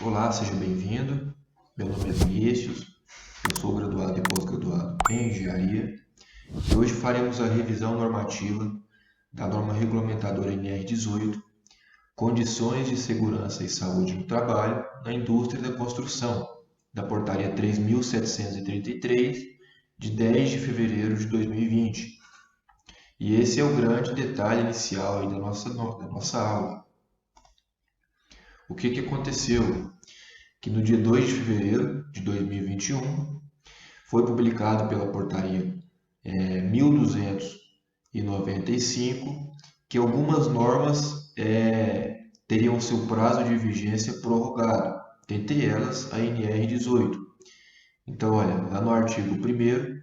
Olá, seja bem-vindo. Meu nome é Vinícius, eu sou graduado e pós-graduado em Engenharia e hoje faremos a revisão normativa da norma regulamentadora NR18, Condições de Segurança e Saúde no Trabalho na Indústria da Construção, da Portaria 3.733, de 10 de fevereiro de 2020. E esse é o grande detalhe inicial aí da nossa aula. O que aconteceu? Que no dia 2 de fevereiro de 2021 foi publicado pela portaria 1295 que algumas normas teriam seu prazo de vigência prorrogado, dentre elas a NR18. Então, olha, lá no artigo 1º,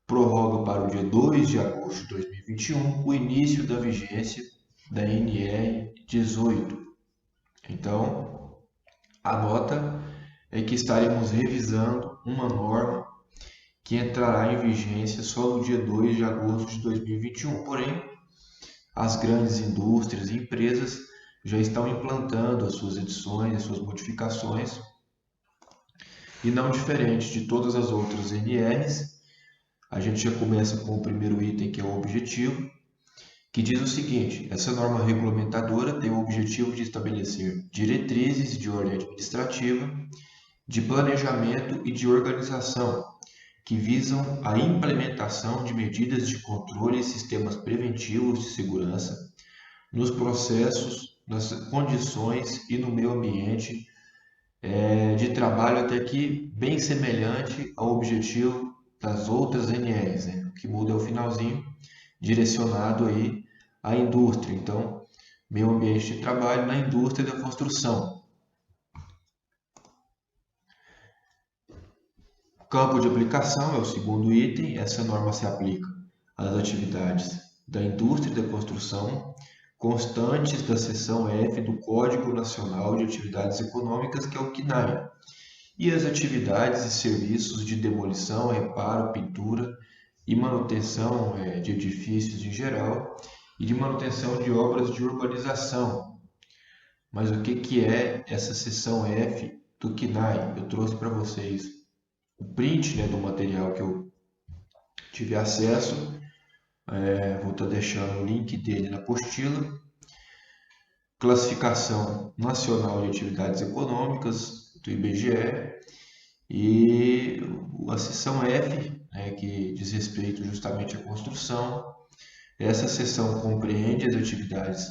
prorroga para o dia 2 de agosto de 2021 o início da vigência da NR18. Então, a nota é que estaremos revisando uma norma que entrará em vigência só no dia 2 de agosto de 2021. Porém, as grandes indústrias e empresas já estão implantando as suas edições, as suas modificações, e não diferente de todas as outras NRs, a gente já começa com o primeiro item, que é o objetivo, que diz o seguinte: essa norma regulamentadora tem o objetivo de estabelecer diretrizes de ordem administrativa, de planejamento e de organização que visam a implementação de medidas de controle e sistemas preventivos de segurança nos processos, nas condições e no meio ambiente de trabalho, até aqui bem semelhante ao objetivo das outras NRs, né? O que muda é o finalzinho, direcionado aí à indústria. Então, meio ambiente de trabalho na indústria da construção. Campo de aplicação é o segundo item. Essa norma se aplica às atividades da indústria da construção constantes da seção F do Código Nacional de Atividades Econômicas, que é o CNAE, e as atividades e serviços de demolição, reparo, pintura e manutenção de edifícios em geral e de manutenção de obras de urbanização. Mas o que é essa seção F do CNAE? Eu trouxe para vocês o print, né, do material que eu tive acesso. Vou estar deixando o link dele na apostila. Classificação Nacional de Atividades Econômicas do IBGE e a seção F, né, que diz respeito justamente à construção. Essa seção compreende as atividades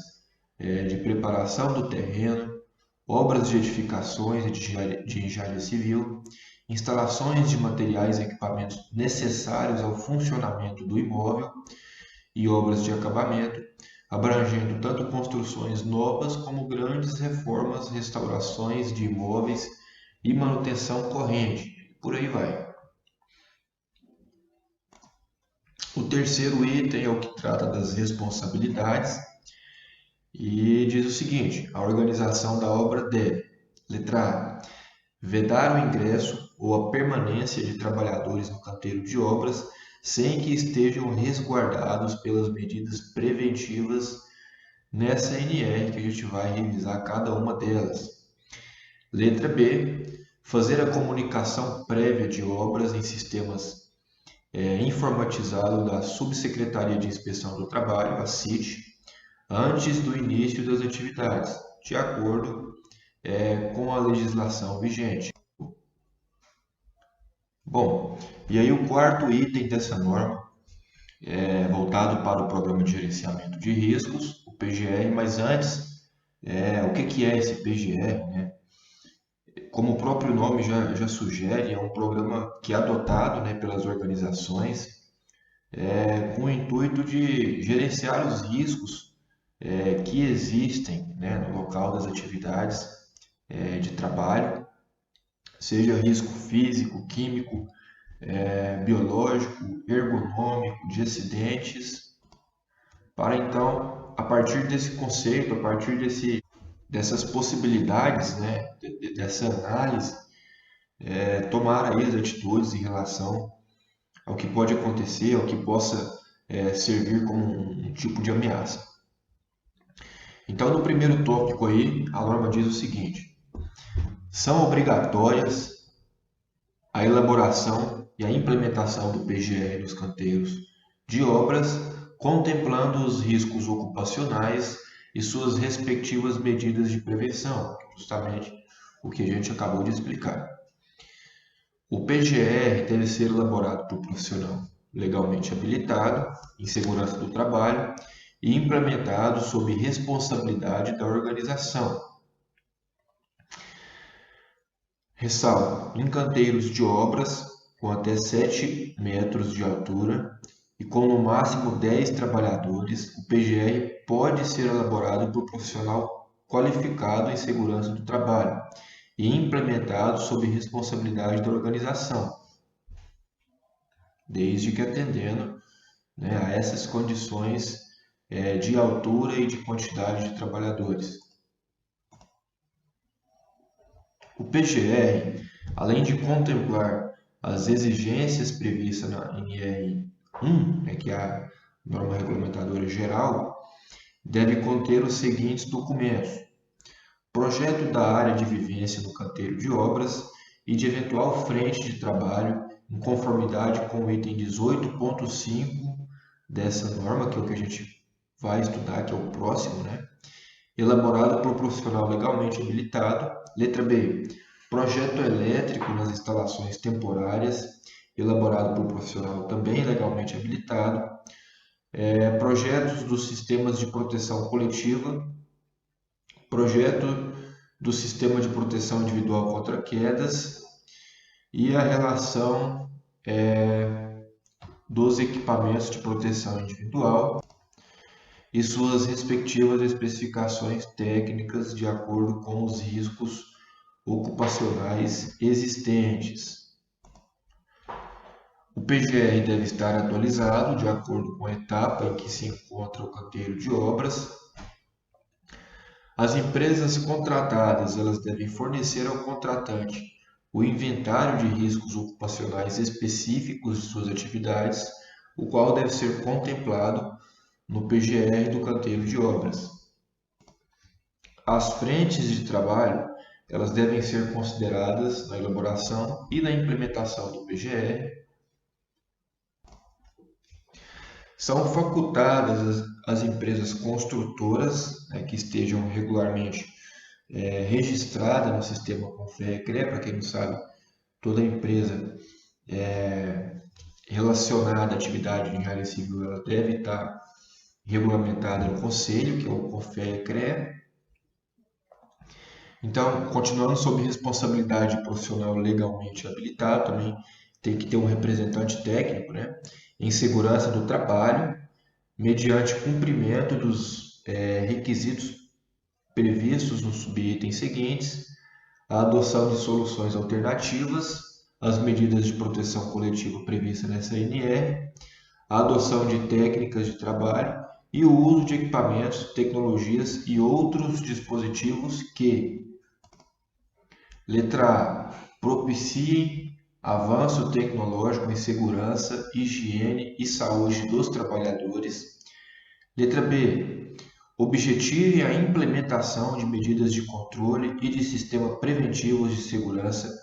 de preparação do terreno, obras de edificações e de engenharia civil, instalações de materiais e equipamentos necessários ao funcionamento do imóvel e obras de acabamento, abrangendo tanto construções novas como grandes reformas, restaurações de imóveis e manutenção corrente. Por aí vai. O terceiro item é o que trata das responsabilidades e diz o seguinte: a organização da obra deve, letra A, vedar o ingresso ou a permanência de trabalhadores no canteiro de obras sem que estejam resguardados pelas medidas preventivas nessa NR, que a gente vai revisar cada uma delas. Letra B, fazer a comunicação prévia de obras em sistemas informatizados da Subsecretaria de Inspeção do Trabalho, a SIT, antes do início das atividades, de acordo com a legislação vigente. Bom, e aí o quarto item dessa norma é voltado para o Programa de Gerenciamento de Riscos, o PGR, mas antes, o que é esse PGR, né? Como o próprio nome já sugere, é um programa que é adotado, né, pelas organizações com o intuito de gerenciar os riscos que existem, né, no local das atividades de trabalho, seja risco físico, químico, biológico, ergonômico, de acidentes, para então, a partir desse conceito, a partir dessas possibilidades, né, dessa análise, tomar aí as atitudes em relação ao que pode acontecer, ao que possa servir como um tipo de ameaça. Então, no primeiro tópico aí, a norma diz o seguinte: São obrigatórias a elaboração e a implementação do PGR nos canteiros de obras, contemplando os riscos ocupacionais e suas respectivas medidas de prevenção, justamente o que a gente acabou de explicar. O PGR deve ser elaborado por profissional legalmente habilitado em segurança do trabalho e implementado sob responsabilidade da organização. Ressalvo: em canteiros de obras com até 7 metros de altura e com no máximo 10 trabalhadores, o PGR pode ser elaborado por profissional qualificado em segurança do trabalho e implementado sob responsabilidade da organização, desde que atendendo, a essas condições de altura e de quantidade de trabalhadores. O PGR, além de contemplar as exigências previstas na NR 1, que é a norma regulamentadora geral, deve conter os seguintes documentos: projeto da área de vivência no canteiro de obras e de eventual frente de trabalho, em conformidade com o item 18.5 dessa norma, que é o que a gente vai estudar, que é o próximo, elaborado por profissional legalmente habilitado. Letra B, projeto elétrico nas instalações temporárias, elaborado por profissional também legalmente habilitado. Projetos dos sistemas de proteção coletiva, projeto do sistema de proteção individual contra quedas e a relação dos equipamentos de proteção individual e suas respectivas especificações técnicas de acordo com os riscos ocupacionais existentes. O PGR deve estar atualizado de acordo com a etapa em que se encontra o canteiro de obras. As empresas contratadas elas devem fornecer ao contratante o inventário de riscos ocupacionais específicos de suas atividades, o qual deve ser contemplado no PGR do canteiro de obras. As frentes de trabalho elas devem ser consideradas na elaboração e na implementação do PGR. São facultadas as empresas construtoras que estejam regularmente registradas no sistema CONFEA-CREA. Para quem não sabe, toda empresa relacionada à atividade de engenharia civil ela deve estar regulamentada no conselho, que é o CONFEA-CREA. Então, continuando sob responsabilidade profissional legalmente habilitado, também tem que ter um representante técnico, em segurança do trabalho, mediante cumprimento dos requisitos previstos nos subitens seguintes: a adoção de soluções alternativas às medidas de proteção coletiva previstas nessa NR, a adoção de técnicas de trabalho e o uso de equipamentos, tecnologias e outros dispositivos que, letra A, propiciem avanço tecnológico em segurança, higiene e saúde dos trabalhadores. Letra B, objetivem a implementação de medidas de controle e de sistemas preventivos de segurança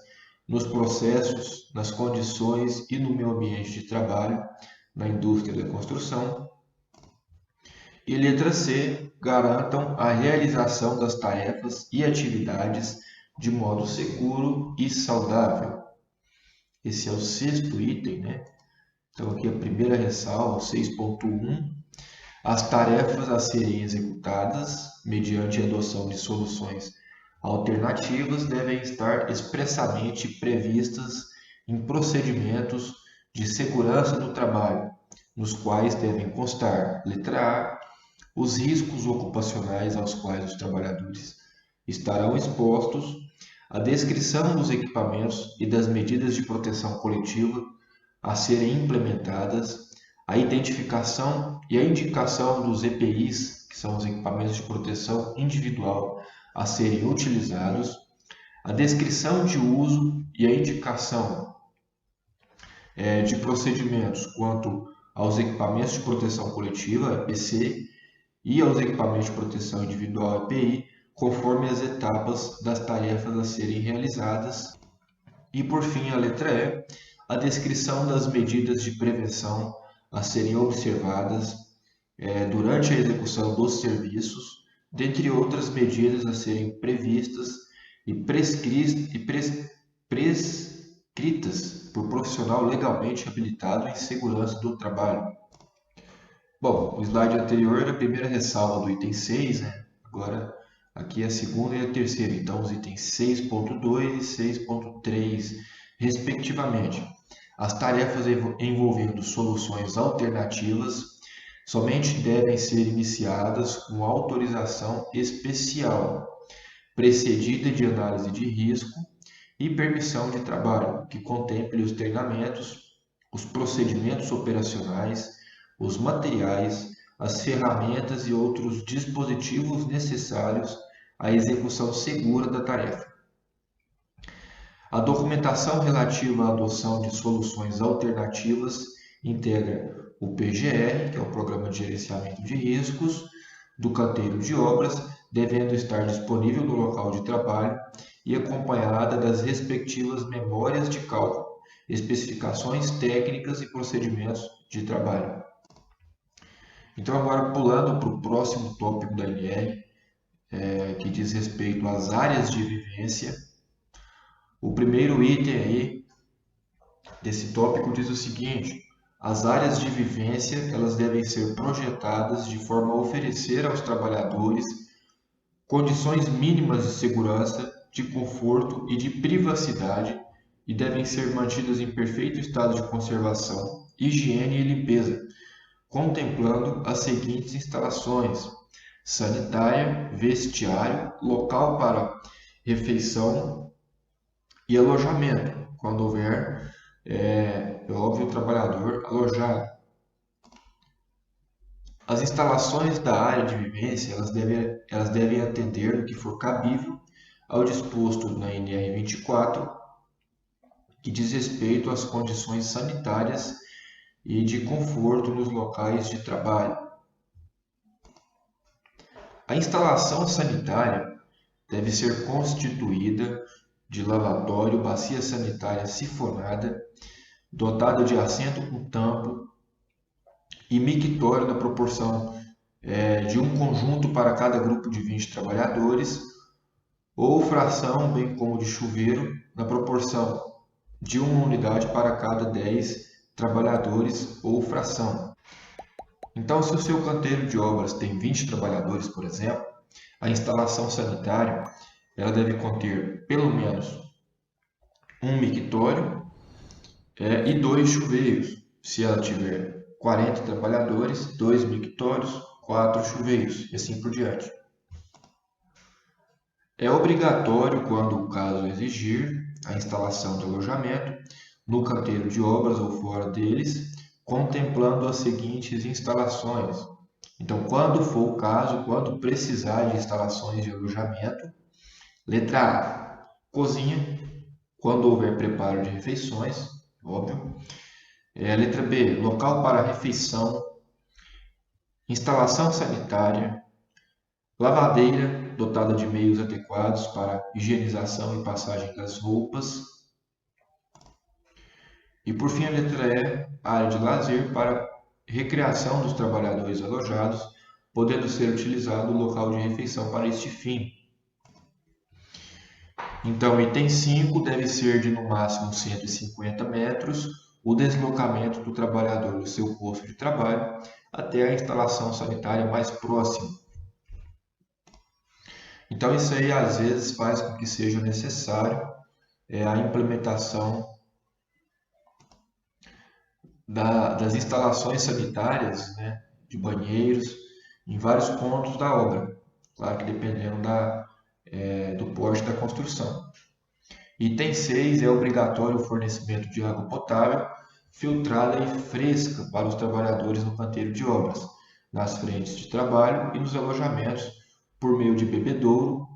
nos processos, nas condições e no meio ambiente de trabalho na indústria da construção. E letra C, garantam a realização das tarefas e atividades de modo seguro e saudável. Esse é o sexto item, Então aqui a primeira ressalva, 6.1, as tarefas a serem executadas mediante a adoção de soluções alternativas devem estar expressamente previstas em procedimentos de segurança do trabalho, nos quais devem constar, letra A, os riscos ocupacionais aos quais os trabalhadores estarão expostos, a descrição dos equipamentos e das medidas de proteção coletiva a serem implementadas, a identificação e a indicação dos EPIs, que são os equipamentos de proteção individual, a serem utilizados, a descrição de uso e a indicação de procedimentos quanto aos equipamentos de proteção coletiva, EPC, e aos equipamentos de proteção individual, EPI, conforme as etapas das tarefas a serem realizadas. E por fim, a letra E, a descrição das medidas de prevenção a serem observadas durante a execução dos serviços, dentre outras medidas a serem previstas e prescritas por profissional legalmente habilitado em segurança do trabalho. Bom, o slide anterior era a primeira ressalva do item 6, né? Agora aqui é a segunda e a terceira, então os itens 6.2 e 6.3, respectivamente. As tarefas envolvendo soluções alternativas somente devem ser iniciadas com autorização especial, precedida de análise de risco e permissão de trabalho, que contemple os treinamentos, os procedimentos operacionais, os materiais, as ferramentas e outros dispositivos necessários à execução segura da tarefa. A documentação relativa à adoção de soluções alternativas integra o PGR, que é o Programa de Gerenciamento de Riscos, do canteiro de obras, devendo estar disponível no local de trabalho e acompanhada das respectivas memórias de cálculo, especificações técnicas e procedimentos de trabalho. Então, agora pulando para o próximo tópico da NR, que diz respeito às áreas de vivência. O primeiro item aí desse tópico diz o seguinte: as áreas de vivência elas devem ser projetadas de forma a oferecer aos trabalhadores condições mínimas de segurança, de conforto e de privacidade e devem ser mantidas em perfeito estado de conservação, higiene e limpeza, contemplando as seguintes instalações: sanitária, vestiário, local para refeição e alojamento, quando houver, óbvio, o trabalhador alojado. As instalações da área de vivência elas devem atender no que for cabível ao disposto na NR 24, que diz respeito às condições sanitárias e de conforto nos locais de trabalho. A instalação sanitária deve ser constituída de lavatório, bacia sanitária sifonada, dotada de assento com tampo e mictório na proporção de um conjunto para cada grupo de 20 trabalhadores, ou fração, bem como de chuveiro, na proporção de uma unidade para cada 10 trabalhadores ou fração. Então, se o seu canteiro de obras tem 20 trabalhadores, por exemplo, a instalação sanitária ela deve conter pelo menos um mictório e 2 chuveiros. Se ela tiver 40 trabalhadores, 2 mictórios, 4 chuveiros e assim por diante. É obrigatório, quando o caso exigir, a instalação de alojamento no canteiro de obras ou fora deles, contemplando as seguintes instalações. Então, quando for o caso, quando precisar de instalações de alojamento, letra A, cozinha, quando houver preparo de refeições, óbvio. Letra B, local para refeição, instalação sanitária, lavadeira dotada de meios adequados para higienização e passagem das roupas. E por fim, a letra E, área de lazer para recreação dos trabalhadores alojados, podendo ser utilizado o local de refeição para este fim. Então, item 5 deve ser de no máximo 150 metros o deslocamento do trabalhador do seu posto de trabalho até a instalação sanitária mais próxima. Então, isso aí às vezes faz com que seja necessário a implementação das instalações sanitárias, né, de banheiros, em vários pontos da obra. Claro que dependendo do porte da construção. Item 6 é obrigatório o fornecimento de água potável, filtrada e fresca para os trabalhadores no canteiro de obras, nas frentes de trabalho e nos alojamentos, por meio de bebedouro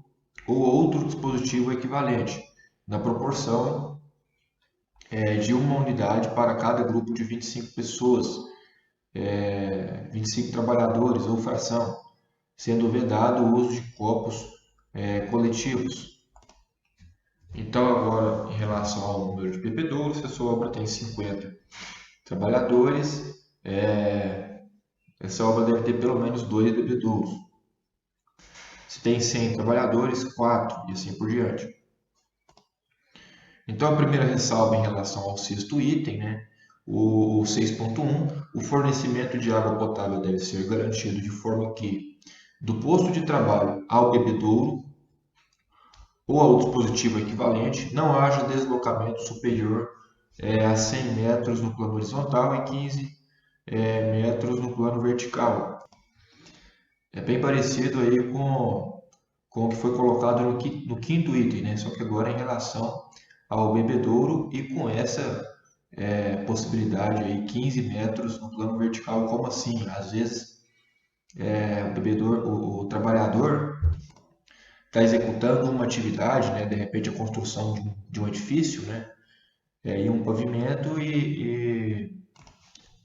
ou outro dispositivo equivalente, na proporção de uma unidade para cada grupo de 25 pessoas, 25 trabalhadores ou fração, sendo vedado o uso de copos coletivos. Então, agora, em relação ao número de bebedouros, se a sua obra tem 50 trabalhadores, essa obra deve ter pelo menos 2 bebedouros. Se tem 100 trabalhadores, 4 e assim por diante. Então, a primeira ressalva em relação ao sexto item, né? O 6.1, o fornecimento de água potável deve ser garantido de forma que, do posto de trabalho ao bebedouro ou ao dispositivo equivalente, não haja deslocamento superior a 100 metros no plano horizontal e 15 metros no plano vertical. É bem parecido aí com o que foi colocado no quinto item, né? Só que agora em relação ao bebedouro e com essa possibilidade aí 15 metros no plano vertical. Como assim? Às vezes o trabalhador está executando uma atividade, né? De repente a construção de um edifício, né? E um pavimento e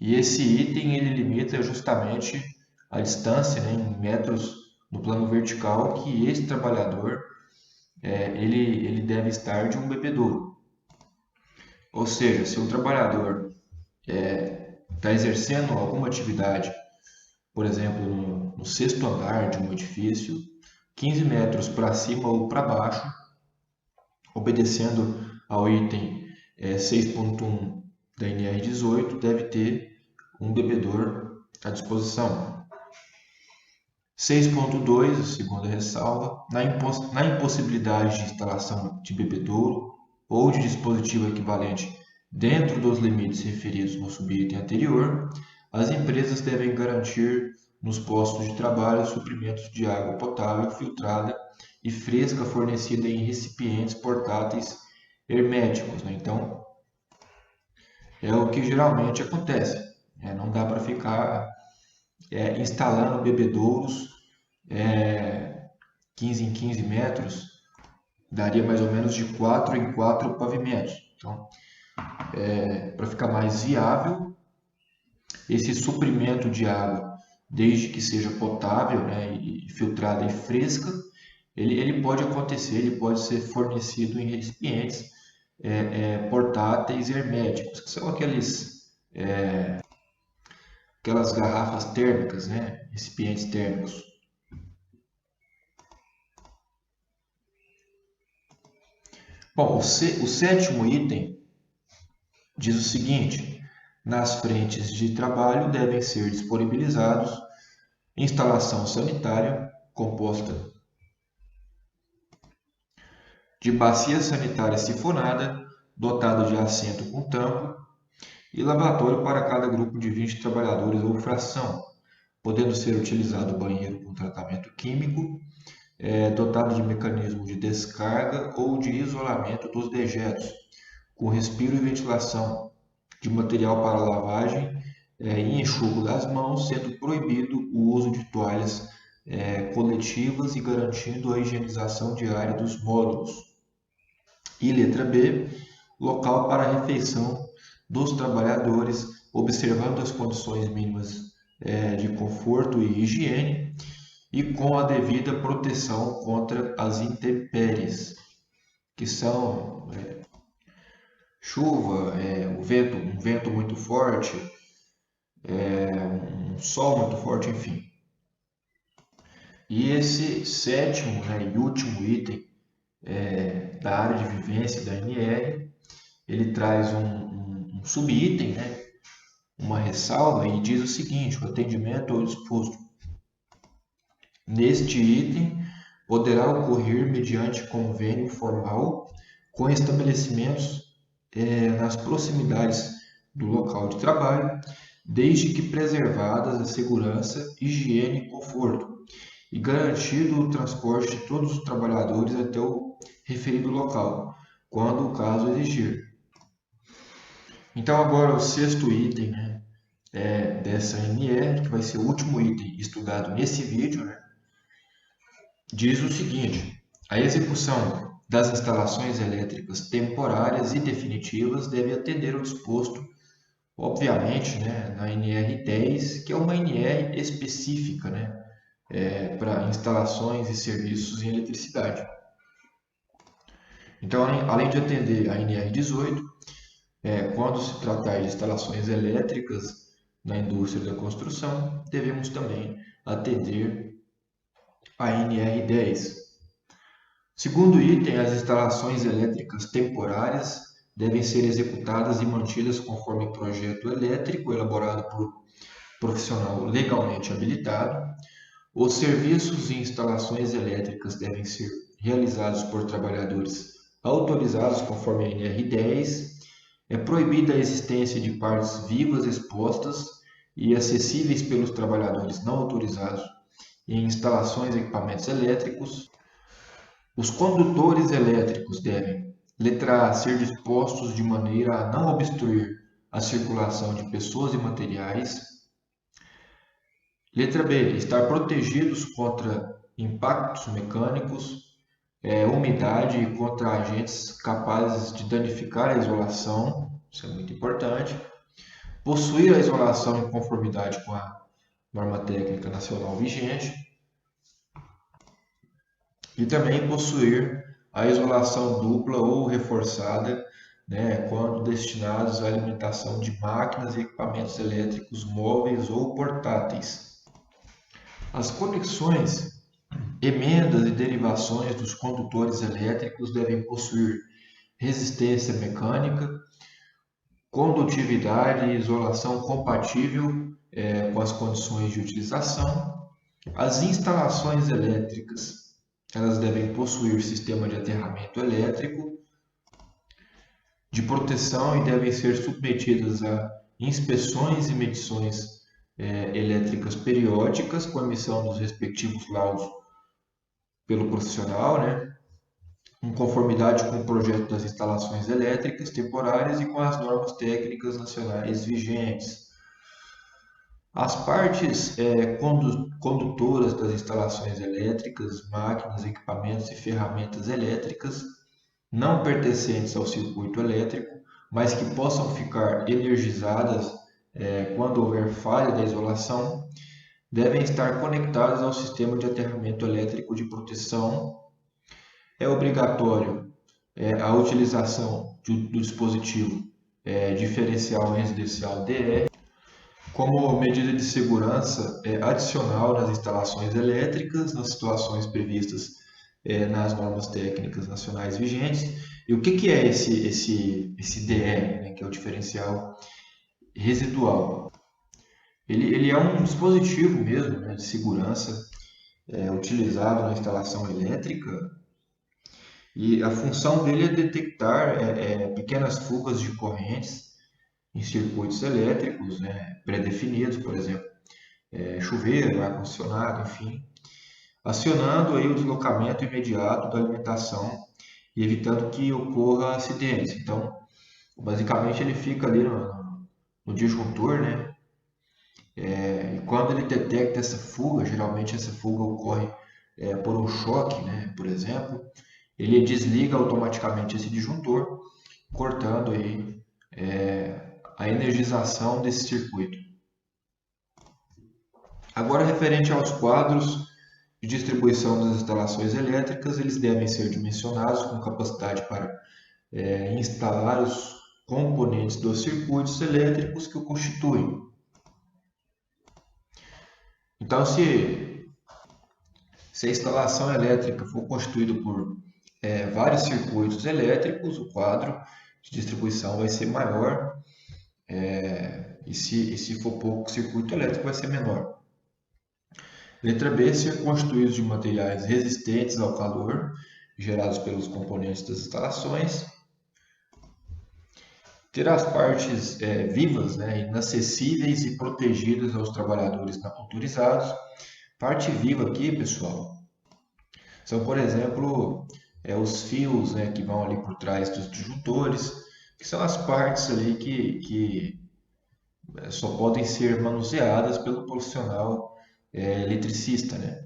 esse item ele limita justamente a distância, né, em metros no plano vertical que esse trabalhador ele deve estar de um bebedouro. Ou seja, se o trabalhador está exercendo alguma atividade, por exemplo, no sexto andar de um edifício, 15 metros para cima ou para baixo, obedecendo ao item 6.1 da NR 18, deve ter um bebedor à disposição. 6.2, a segunda ressalva, na impossibilidade de instalação de bebedouro ou de dispositivo equivalente dentro dos limites referidos no subitem anterior, as empresas devem garantir nos postos de trabalho suprimentos de água potável filtrada e fresca fornecida em recipientes portáteis herméticos, né? Então, é o que geralmente acontece. Não dá para ficar instalando bebedouros 15 em 15 metros, daria mais ou menos de 4 em 4 pavimentos. Então, para ficar mais viável, esse suprimento de água, desde que seja potável, né, e filtrada e fresca, ele pode acontecer, ele pode ser fornecido em recipientes portáteis herméticos, que são aquelas garrafas térmicas, né, recipientes térmicos. Bom, o sétimo item diz o seguinte: nas frentes de trabalho devem ser disponibilizados instalação sanitária composta de bacia sanitária sifonada, dotada de assento com tampo e lavatório para cada grupo de 20 trabalhadores ou fração, podendo ser utilizado banheiro com tratamento químico, dotado de mecanismo de descarga ou de isolamento dos dejetos, com respiro e ventilação, de material para lavagem e enxugo das mãos, sendo proibido o uso de toalhas coletivas e garantindo a higienização diária dos módulos. E letra B, local para a refeição dos trabalhadores, observando as condições mínimas de conforto e higiene e com a devida proteção contra as intempéries, que são chuva, um vento muito forte, um sol muito forte, enfim. E esse sétimo, né, e último item da área de vivência da NR, ele traz um subitem, né, uma ressalva, e diz o seguinte: o atendimento ao disposto neste item poderá ocorrer mediante convênio formal com estabelecimentos nas proximidades do local de trabalho, desde que preservadas a segurança, higiene e conforto, e garantido o transporte de todos os trabalhadores até o referido local, quando o caso exigir. Então, agora o sexto item, né, dessa NR, que vai ser o último item estudado nesse vídeo, né, diz o seguinte: a execução das instalações elétricas temporárias e definitivas deve atender ao disposto, obviamente, né, na NR10, que é uma NR específica, né, para instalações e serviços em eletricidade. Então, além de atender a NR18, quando se tratar de instalações elétricas na indústria da construção, devemos também atender a NR10. Segundo item, as instalações elétricas temporárias devem ser executadas e mantidas conforme projeto elétrico elaborado por profissional legalmente habilitado. Os serviços e instalações elétricas devem ser realizados por trabalhadores autorizados conforme a NR10. É proibida a existência de partes vivas expostas e acessíveis pelos trabalhadores não autorizados em instalações e equipamentos elétricos. Os condutores elétricos devem, letra A, ser dispostos de maneira a não obstruir a circulação de pessoas e materiais. Letra B, estar protegidos contra impactos mecânicos, umidade e contra agentes capazes de danificar a isolação, isso é muito importante. Possuir a isolação em conformidade com a norma técnica nacional vigente. E também possuir a isolação dupla ou reforçada, né, quando destinados à alimentação de máquinas e equipamentos elétricos móveis ou portáteis. As conexões, emendas e derivações dos condutores elétricos devem possuir resistência mecânica, condutividade e isolação compatível com as condições de utilização. As instalações elétricas, elas devem possuir sistema de aterramento elétrico de proteção e devem ser submetidas a inspeções e medições elétricas periódicas com emissão dos respectivos laudos pelo profissional, né? Em conformidade com o projeto das instalações elétricas temporárias e com as normas técnicas nacionais vigentes. As partes condutoras das instalações elétricas, máquinas, equipamentos e ferramentas elétricas não pertencentes ao circuito elétrico, mas que possam ficar energizadas quando houver falha da isolação, devem estar conectadas ao sistema de aterramento elétrico de proteção. É obrigatório a utilização do dispositivo diferencial residencial DR como medida de segurança adicional nas instalações elétricas, nas situações previstas nas normas técnicas nacionais vigentes. E o que é esse DR, né, que é o diferencial residual? Ele é um dispositivo mesmo, né, de segurança utilizado na instalação elétrica, e a função dele é detectar pequenas fugas de correntes em circuitos elétricos, né, pré-definidos, por exemplo, chuveiro, ar-condicionado, enfim, acionando aí o deslocamento imediato da alimentação e evitando que ocorra acidentes. Então, basicamente ele fica ali no disjuntor, né? E quando ele detecta essa fuga, geralmente essa fuga ocorre por um choque, né? Por exemplo, ele desliga automaticamente esse disjuntor, cortando aí a energização desse circuito. Agora, referente aos quadros de distribuição das instalações elétricas, eles devem ser dimensionados com capacidade para instalar os componentes dos circuitos elétricos que o constituem. Então, se a instalação elétrica for constituída por vários circuitos elétricos, o quadro de distribuição vai ser maior, e se for pouco circuito elétrico, vai ser menor. Letra B, ser constituídos de materiais resistentes ao calor gerados pelos componentes das instalações. Ter as partes vivas, né, inacessíveis e protegidas aos trabalhadores não autorizados. Parte viva aqui, pessoal, são, por exemplo, os fios, né, que vão ali por trás dos disjuntores, que são as partes ali que só podem ser manuseadas pelo profissional eletricista, né?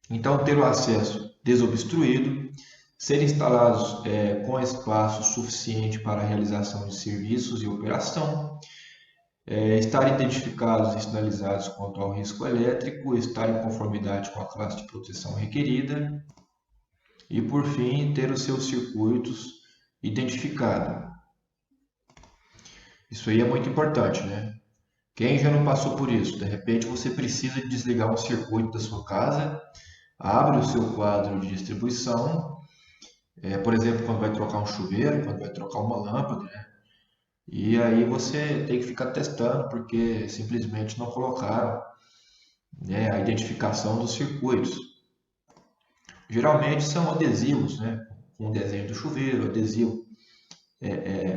Então, ter o acesso desobstruído, ser instalados com espaço suficiente para a realização de serviços e operação, estarem identificados e sinalizados quanto ao risco elétrico, estar em conformidade com a classe de proteção requerida e, por fim, ter os seus circuitos identificados. Isso aí é muito importante, né? Quem já não passou por isso? De repente você precisa de desligar um circuito da sua casa, abre o seu quadro de distribuição, por exemplo, quando vai trocar um chuveiro, quando vai trocar uma lâmpada, né? E aí você tem que ficar testando, porque simplesmente não colocaram, né, a identificação dos circuitos. Geralmente são adesivos, né, com o desenho do chuveiro, adesivo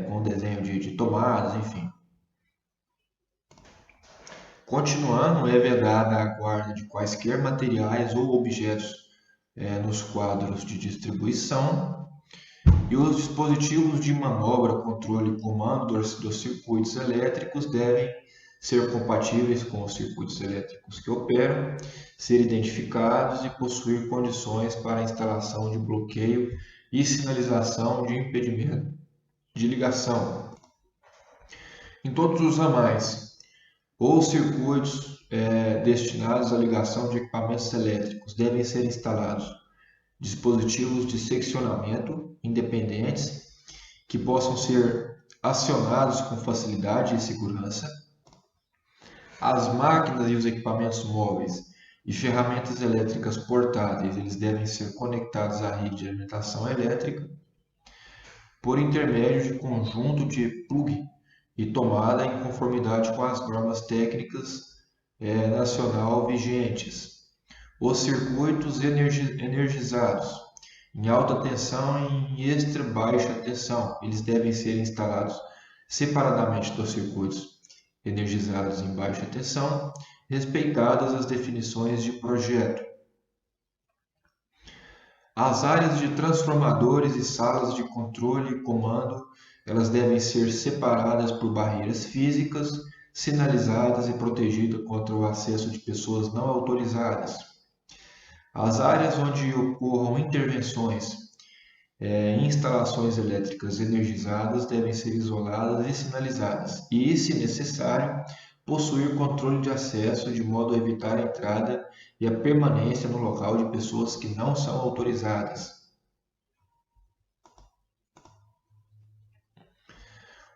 com o desenho de tomadas, enfim. Continuando, é vedada a guarda de quaisquer materiais ou objetos nos quadros de distribuição. E os dispositivos de manobra, controle e comando dos circuitos elétricos devem ser compatíveis com os circuitos elétricos que operam, ser identificados e possuir condições para a instalação de bloqueio e sinalização de impedimento de ligação. Em todos os ramais, ou circuitos destinados à ligação de equipamentos elétricos devem ser instalados dispositivos de seccionamento independentes que possam ser acionados com facilidade e segurança. As máquinas e os equipamentos móveis e ferramentas elétricas portáteis, eles devem ser conectados à rede de alimentação elétrica por intermédio de conjunto de plug e tomada em conformidade com as normas técnicas nacional vigentes. Os circuitos energizados em alta tensão e em extra baixa tensão, eles devem ser instalados separadamente dos circuitos energizados em baixa tensão, respeitadas as definições de projeto. As áreas de transformadores e salas de controle e comando, elas devem ser separadas por barreiras físicas, sinalizadas e protegidas contra o acesso de pessoas não autorizadas. As áreas onde ocorram intervenções em instalações elétricas energizadas devem ser isoladas e sinalizadas e, se necessário, possuir controle de acesso de modo a evitar a entrada e a permanência no local de pessoas que não são autorizadas.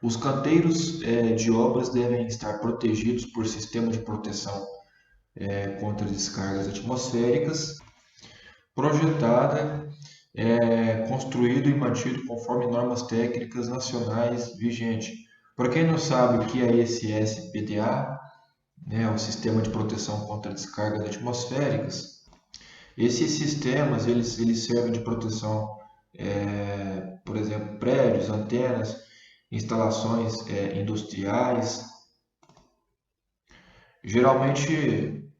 Os canteiros de obras devem estar protegidos por sistema de proteção contra descargas atmosféricas, projetada, construído e mantido conforme normas técnicas nacionais vigentes. Para quem não sabe o que é esse SPDA, né, o Sistema de Proteção contra Descargas Atmosféricas, esses sistemas eles servem de proteção, por exemplo, prédios, antenas, instalações industriais, geralmente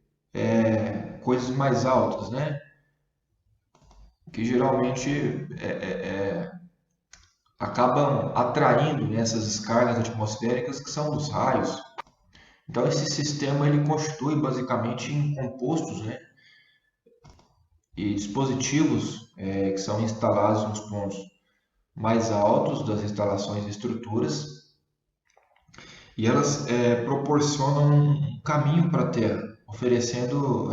coisas mais altas, né? Que geralmente acabam atraindo, né, essas descargas atmosféricas que são os raios. Então esse sistema ele constitui basicamente em compostos, né, e dispositivos que são instalados nos pontos mais altos das instalações e estruturas, e elas proporcionam um caminho para a Terra, oferecendo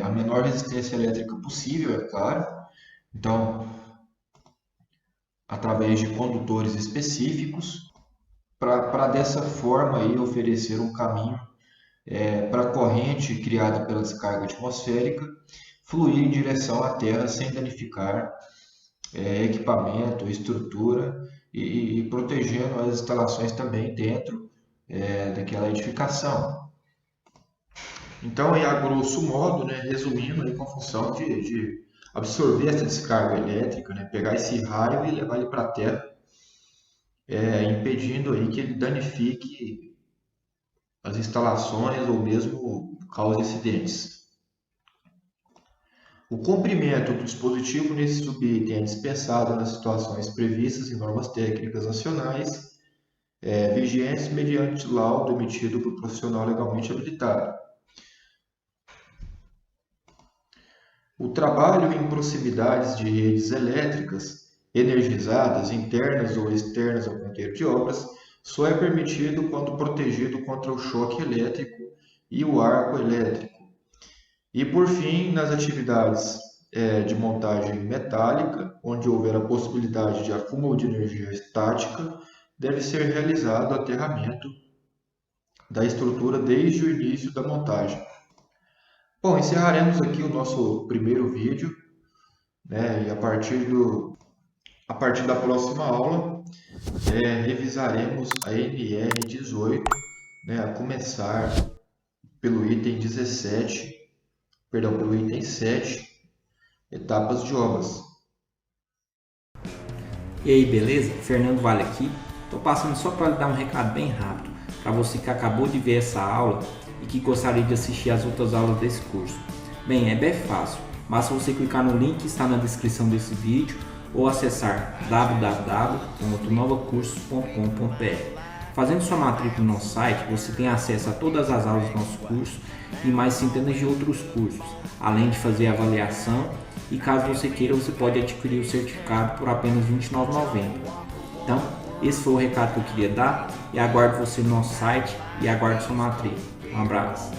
a menor resistência elétrica possível, é claro. Então, através de condutores específicos, para dessa forma aí oferecer um caminho para a corrente criada pela descarga atmosférica fluir em direção à Terra sem danificar equipamento, estrutura e protegendo as instalações também dentro daquela edificação. Então, a grosso modo, né, resumindo, aí, com a função de absorver essa descarga elétrica, né, pegar esse raio e levar ele para a Terra, impedindo aí que ele danifique as instalações ou mesmo cause acidentes. O cumprimento do dispositivo nesse subitem é dispensado nas situações previstas em normas técnicas nacionais vigentes mediante laudo emitido por profissional legalmente habilitado. O trabalho em proximidades de redes elétricas energizadas, internas ou externas ao canteiro de obras, só é permitido quando protegido contra o choque elétrico e o arco elétrico. E por fim, nas atividades de montagem metálica, onde houver a possibilidade de acúmulo de energia estática, deve ser realizado o aterramento da estrutura desde o início da montagem. Bom, encerraremos aqui o nosso primeiro vídeo, né? E a partir da próxima aula, revisaremos a NR18, né? A começar pelo item 17, perdão, pelo item 7, etapas de obras. E aí, beleza? Fernando Vale aqui. Estou passando só para dar um recado bem rápido para você que acabou de ver essa aula e que gostaria de assistir as outras aulas desse curso. Bem, é bem fácil. Basta você clicar no link que está na descrição desse vídeo ou acessar www.novacursos.com.br. Fazendo sua matrícula no nosso site, você tem acesso a todas as aulas do nosso curso e mais centenas de outros cursos, além de fazer avaliação, e caso você queira, você pode adquirir o certificado por apenas R$ 29,90. Então, esse foi o recado que eu queria dar e aguardo você no nosso site e aguardo sua matrícula. Um abraço.